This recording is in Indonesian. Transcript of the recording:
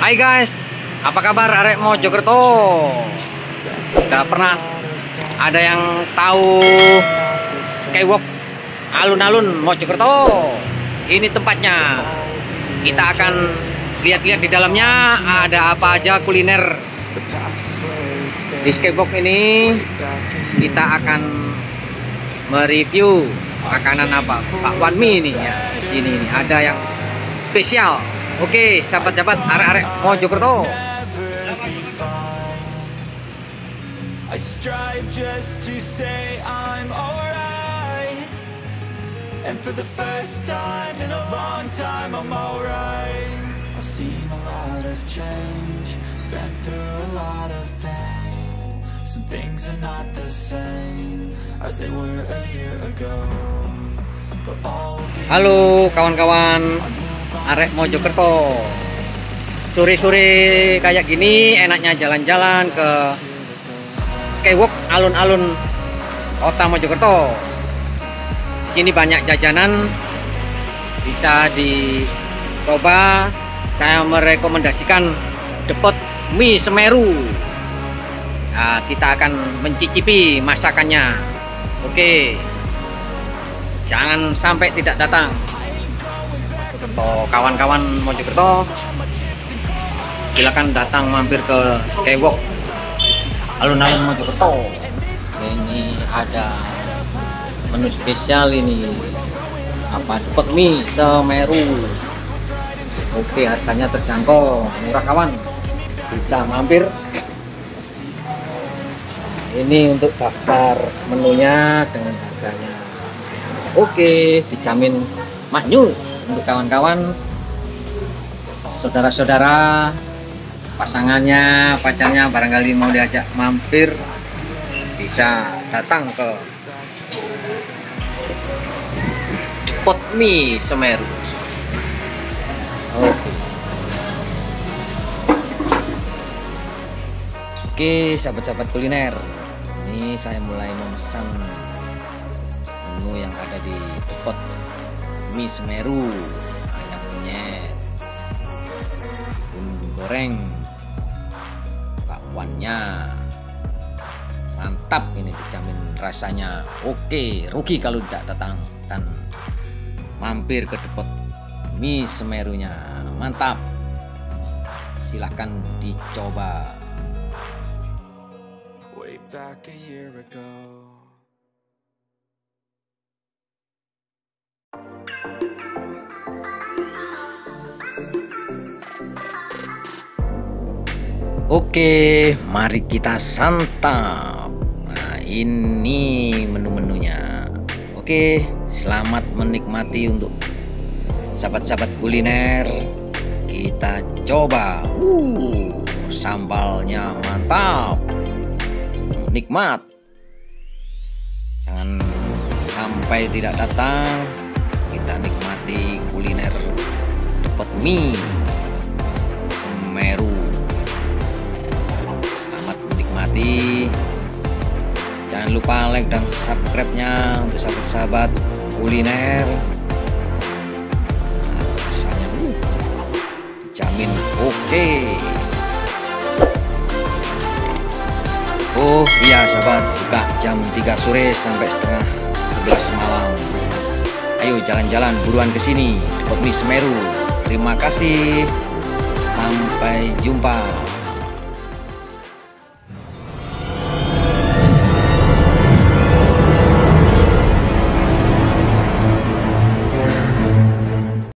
Hai guys, apa kabar arek Mojokerto? Udah pernah ada yang tahu Skywalk alun-alun Mojokerto? Ini tempatnya. Kita akan lihat-lihat di dalamnya ada apa aja kuliner. Di Skywalk ini kita akan mereview makanan apa. Pak Wan Mie nih ya. Di sini nih ada yang spesial. Oke, sahabat-sahabat arek-arek Mojokerto. I strive just to say I'm alright, and for the first time in a long time I'm alright. I've seen a lot of change, been through a lot of pain. Some things are not the same as they were a year ago, but all will be. Halo kawan-kawan arek Mojokerto. Sore-sore kayak gini enaknya jalan-jalan ke Skywalk alun-alun kota Mojokerto. Di sini banyak jajanan bisa dicoba. Saya merekomendasikan Depot Mie Semeru. Nah, kita akan mencicipi masakannya. Oke, jangan sampai tidak datang. Kawan-kawan Mojokerto, silakan datang mampir ke Skywalk alun-alun Mojokerto. Ini ada menu spesial ini, apa, Depot Mie Semeru. Oke, harganya terjangkau, murah kawan, bisa mampir. Ini untuk daftar menunya dengan harganya. Oke, dijamin maknyus untuk kawan-kawan, saudara-saudara, pasangannya, pacarnya barangkali mau diajak mampir, bisa datang ke Depot Mie Semeru. Oke, sahabat-sahabat kuliner, ini saya mulai memesan menu yang ada di Depot Mie Semeru. Ayam penyet, bumbu goreng, bakwannya mantap, ini dijamin rasanya oke. Rugi kalau tidak datang dan mampir ke Depot Mie Semerunya. Mantap, silahkan dicoba. Way back a year ago. Oke, mari kita santap. Nah, ini menu-menunya. Oke, selamat menikmati untuk sahabat-sahabat kuliner. Kita coba. Sambalnya mantap, nikmat. Jangan sampai tidak datang. Kita nikmati kuliner Depot Mie Semeru. Jangan lupa like dan subscribe-nya untuk sahabat-sahabat kuliner. Nah, rasanya dijamin oke. Oh iya sahabat, buka jam 3 sore sampai setengah 11 malam. Ayo jalan-jalan buruan ke sini, Depot Mie Semeru. Terima kasih, sampai jumpa.